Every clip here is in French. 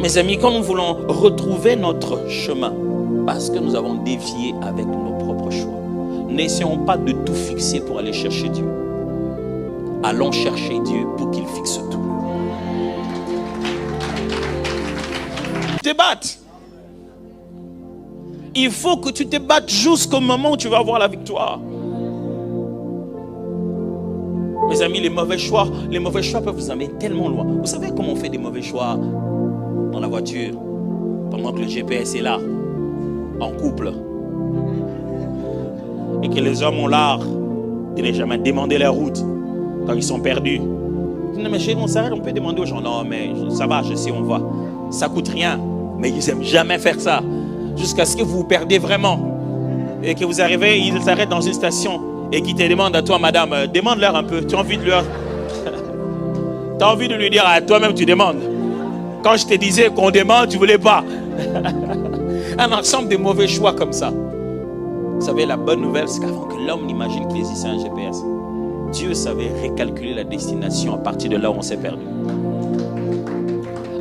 Mes amis, quand nous voulons retrouver notre chemin, parce que nous avons dévié avec nos propres choix, n'essayons pas de tout fixer pour aller chercher Dieu. Allons chercher Dieu pour qu'il fixe tout. Te battes. Il faut que tu te battes jusqu'au moment où tu vas avoir la victoire. Mes amis, les mauvais choix peuvent vous amener tellement loin. Vous savez comment on fait des mauvais choix dans la voiture pendant que le GPS est là, en couple, et que les hommes ont l'art de ne jamais demander la route quand ils sont perdus. Non mais chez nous, on peut demander aux gens, non mais ça va, je sais, on va. Ça coûte rien, mais ils n'aiment jamais faire ça. Jusqu'à ce que vous vous perdez vraiment. Et que vous arrivez, ils s'arrêtent dans une station et qu'ils te demandent à toi, madame, demande-leur un peu. Tu as envie de leur... tu as envie de lui dire à toi-même, tu demandes. Quand je te disais qu'on demande, tu ne voulais pas. Un ensemble de mauvais choix comme ça. Vous savez, la bonne nouvelle, c'est qu'avant que l'homme n'imagine qu'il existait un GPS, Dieu savait récalculer la destination à partir de là où on s'est perdu.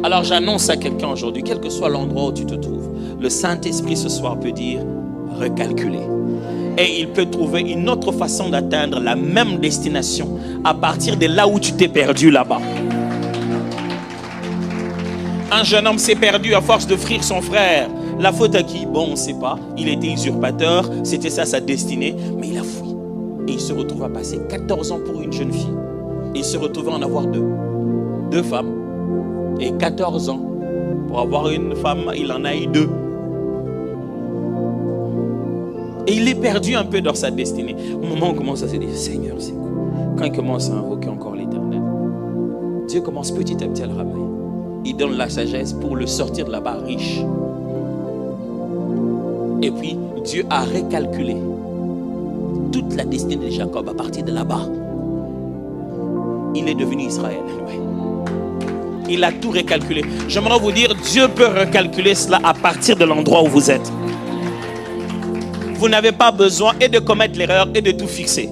Alors j'annonce à quelqu'un aujourd'hui, quel que soit l'endroit où tu te trouves, le Saint-Esprit ce soir peut dire recalculer. Et il peut trouver une autre façon d'atteindre la même destination à partir de là où tu t'es perdu là-bas. Un jeune homme s'est perdu à force de fuir son frère. La faute à qui? Bon, on ne sait pas. Il était usurpateur, c'était ça sa destinée, mais il a fui. Et il se retrouve à passer 14 ans pour une jeune fille. Et il se retrouve à en avoir deux femmes. Et 14 ans. Pour avoir une femme, il en a eu 2. Et il est perdu un peu dans sa destinée. Au moment où on commence à se dire, Seigneur, c'est quoi? Quand il commence à invoquer encore l'Éternel, Dieu commence petit à petit à le ramener. Il donne la sagesse pour le sortir de là-bas riche. Et puis, Dieu a récalculé toute la destinée de Jacob à partir de là-bas. Il est devenu Israël. Ouais. Il a tout récalculé. J'aimerais vous dire, Dieu peut recalculer cela à partir de l'endroit où vous êtes. Vous n'avez pas besoin et de commettre l'erreur et de tout fixer.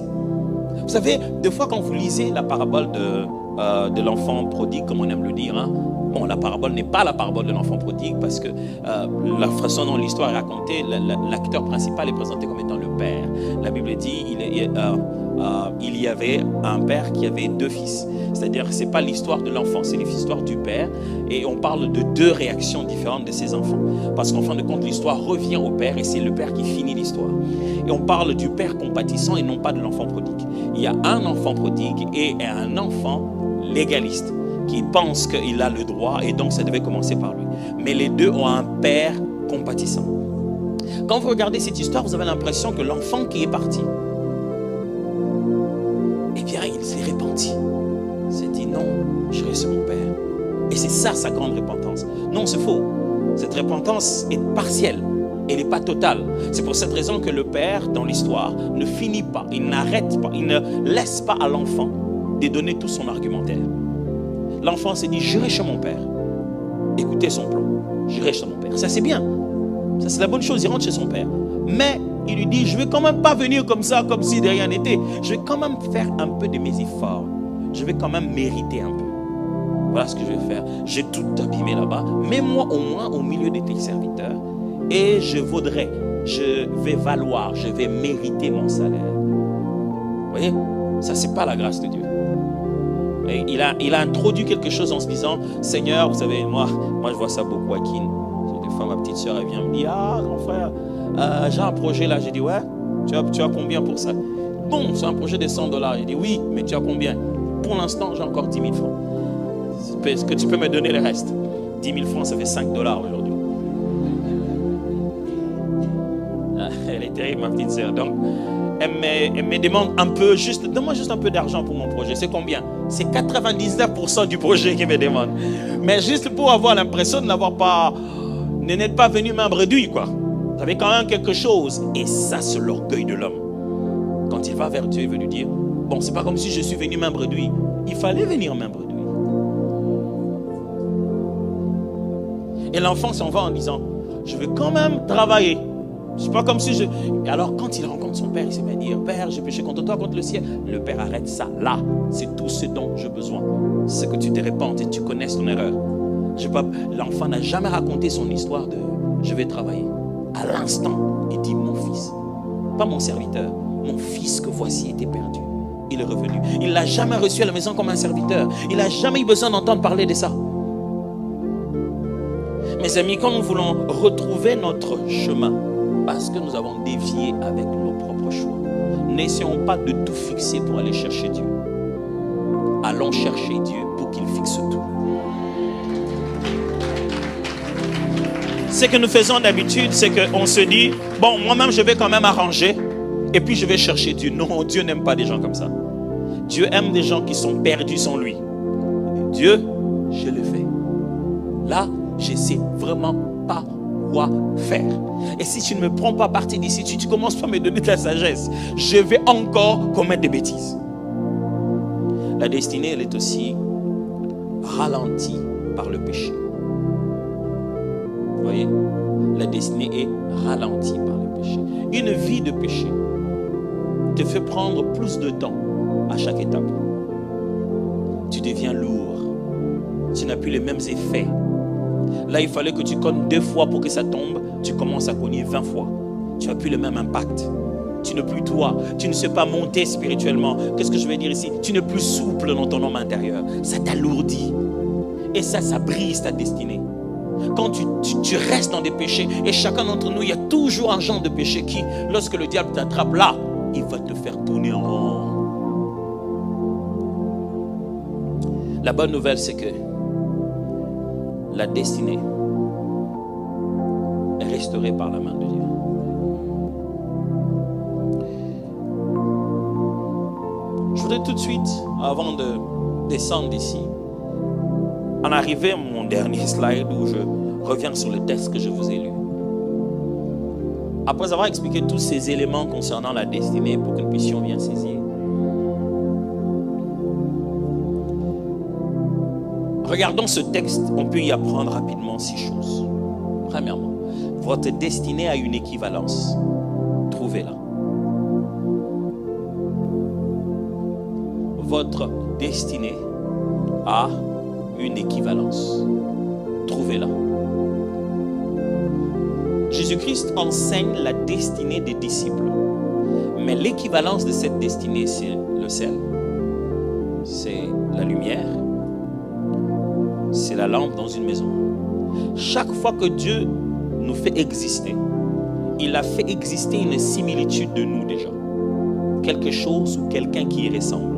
Vous savez, des fois quand vous lisez la parabole de l'enfant prodigue, comme on aime le dire, hein, bon, la parabole n'est pas la parabole de l'enfant prodigue parce que la façon dont l'histoire est racontée, l'acteur principal est présenté comme étant le père. La Bible dit il y avait un père qui avait 2 fils. C'est-à-dire que ce n'est pas l'histoire de l'enfant, c'est l'histoire du père. Et on parle de 2 réactions différentes de ses enfants. Parce qu'en fin de compte, l'histoire revient au père et c'est le père qui finit l'histoire. Et on parle du père compatissant et non pas de l'enfant prodigue. Il y a un enfant prodigue et un enfant légaliste qui pense qu'il a le droit et donc ça devait commencer par lui. Mais les 2 ont un père compatissant. Quand vous regardez cette histoire, vous avez l'impression que l'enfant qui est parti, eh bien, il s'est repenti. Il s'est dit non, je reste mon père. Et c'est ça sa grande repentance. Non, c'est faux. Cette repentance est partielle. Elle n'est pas totale. C'est pour cette raison que le père, dans l'histoire, ne finit pas, il n'arrête pas, il ne laisse pas à l'enfant de donner tout son argumentaire. L'enfant s'est dit, j'irai chez mon père. Écoutez son plan. J'irai chez mon père. Ça, c'est bien. Ça, c'est la bonne chose. Il rentre chez son père. Mais il lui dit, je ne vais quand même pas venir comme ça, comme si de rien n'était. Je vais quand même faire un peu de mes efforts. Je vais quand même mériter un peu. Voilà ce que je vais faire. J'ai tout abîmé là-bas. Mets-moi au moins au milieu de tes serviteurs. Et je vais valoir, je vais mériter mon salaire. Vous voyez, ça, c'est pas la grâce de Dieu. Et il a introduit quelque chose en se disant, Seigneur, vous savez, moi je vois ça beaucoup à Kin. Des fois, ma petite soeur, elle vient me dire, ah, grand frère, j'ai un projet là. J'ai dit, ouais, tu as combien pour ça? Bon, c'est un projet de $100. J'ai dit, oui, mais tu as combien? Pour l'instant, j'ai encore 10 000 francs. Est-ce que tu peux me donner le reste? 10 000 francs, ça fait $5 aujourd'hui. Elle est terrible, ma petite soeur. Donc, elle me demande un peu, donne-moi juste un peu d'argent pour mon projet. C'est combien? C'est 99% du projet qu'elle me demande. Mais juste pour avoir l'impression de n'être pas venu main bredouille, quoi. Vous avez quand même quelque chose. Et ça, c'est l'orgueil de l'homme. Quand il va vers Dieu, il veut lui dire, bon, c'est pas comme si je suis venu main bredouille. Il fallait venir main bredouille. Et l'enfant s'en va en disant, je vais quand même travailler. C'est pas comme si je... Alors quand il rencontre son père, il se met à dire, Père, j'ai péché contre toi, contre le ciel. Le père arrête ça. Là, c'est tout ce dont j'ai besoin. C'est que tu te répandes et tu connaisses ton erreur. L'enfant n'a jamais raconté son histoire de « je vais travailler ». À l'instant, il dit « mon fils ». Pas mon serviteur, mon fils que voici était perdu. Il est revenu. Il ne l'a jamais reçu à la maison comme un serviteur. Il n'a jamais eu besoin d'entendre parler de ça. Mes amis, quand nous voulons retrouver notre chemin, parce que nous avons dévié avec nos propres choix, n'essayons pas de tout fixer pour aller chercher Dieu. Allons chercher Dieu pour qu'il fixe tout. Ce que nous faisons d'habitude, c'est qu'on se dit, bon, moi-même, je vais quand même arranger, et puis je vais chercher Dieu. Non, Dieu n'aime pas des gens comme ça. Dieu aime des gens qui sont perdus sans lui. Dieu, je le fais. Là, je ne sais vraiment pas quoi faire. Et si tu ne me prends pas parti d'ici, tu ne commences pas à me donner de la sagesse, je vais encore commettre des bêtises. La destinée, elle est aussi ralentie par le péché. Vous voyez? La destinée est ralentie par le péché. Une vie de péché te fait prendre plus de temps à chaque étape. Tu deviens lourd. Tu n'as plus les mêmes effets. Là, il fallait que tu cognes 2 fois pour que ça tombe. Tu commences à cogner 20 fois. Tu n'as plus le même impact. Tu n'es plus toi. Tu ne sais pas monter spirituellement. Qu'est-ce que je veux dire ici? Tu n'es plus souple dans ton homme intérieur. Ça t'alourdit. Et ça brise ta destinée. Quand tu restes dans des péchés, et chacun d'entre nous, il y a toujours un genre de péché qui, lorsque le diable t'attrape là, il va te faire tourner en rond. La bonne nouvelle, c'est que la destinée est restaurée par la main de Dieu. Je voudrais tout de suite, avant de descendre d'ici, en arriver à mon dernier slide où je reviens sur le texte que je vous ai lu. Après avoir expliqué tous ces éléments concernant la destinée pour que nous puissions bien saisir, regardons ce texte, on peut y apprendre rapidement 6 choses. Premièrement, votre destinée a une équivalence. Trouvez-la. Votre destinée a une équivalence. Trouvez-la. Jésus-Christ enseigne la destinée des disciples. Mais l'équivalence de cette destinée, c'est le sel. C'est la lumière. C'est la lampe dans une maison. Chaque fois que Dieu nous fait exister, il a fait exister une similitude de nous déjà. Quelque chose ou quelqu'un qui y ressemble.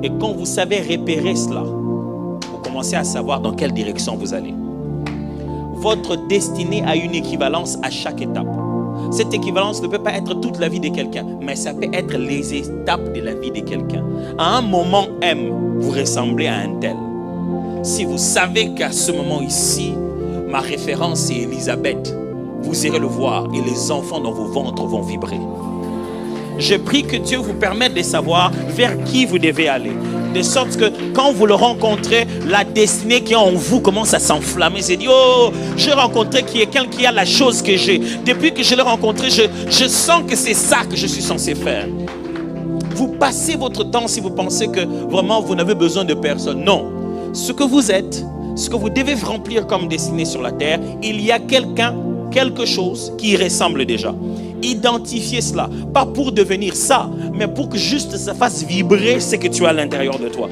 Et quand vous savez repérer cela, vous commencez à savoir dans quelle direction vous allez. Votre destinée a une équivalence à chaque étape. Cette équivalence ne peut pas être toute la vie de quelqu'un, mais ça peut être les étapes de la vie de quelqu'un. À un moment M, vous ressemblez à un tel. Si vous savez qu'à ce moment ici, ma référence est Élisabeth, vous irez le voir et les enfants dans vos ventres vont vibrer. Je prie que Dieu vous permette de savoir vers qui vous devez aller. De sorte que quand vous le rencontrez, la destinée qui est en vous commence à s'enflammer. C'est dit, oh, j'ai rencontré quelqu'un qui a la chose que j'ai. Depuis que je l'ai rencontré, je sens que c'est ça que je suis censé faire. Vous passez votre temps si vous pensez que vraiment vous n'avez besoin de personne. Non. Ce que vous êtes, ce que vous devez remplir comme destinée sur la terre, il y a quelqu'un, quelque chose qui y ressemble déjà. Identifiez cela, pas pour devenir ça, mais pour que juste ça fasse vibrer ce que tu as à l'intérieur de toi.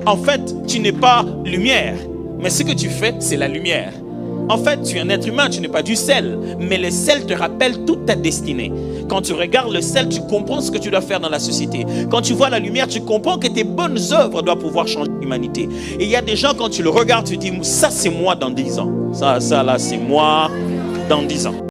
En fait, tu n'es pas lumière, mais ce que tu fais, c'est la lumière. En fait, tu es un être humain, tu n'es pas du sel, mais le sel te rappelle toute ta destinée. Quand tu regardes le sel, tu comprends ce que tu dois faire dans la société. Quand tu vois la lumière, tu comprends que tes bonnes œuvres doivent pouvoir changer l'humanité. Et il y a des gens, quand tu le regardes, tu te dis, ça c'est moi dans 10 ans. Ça là, c'est moi dans 10 ans.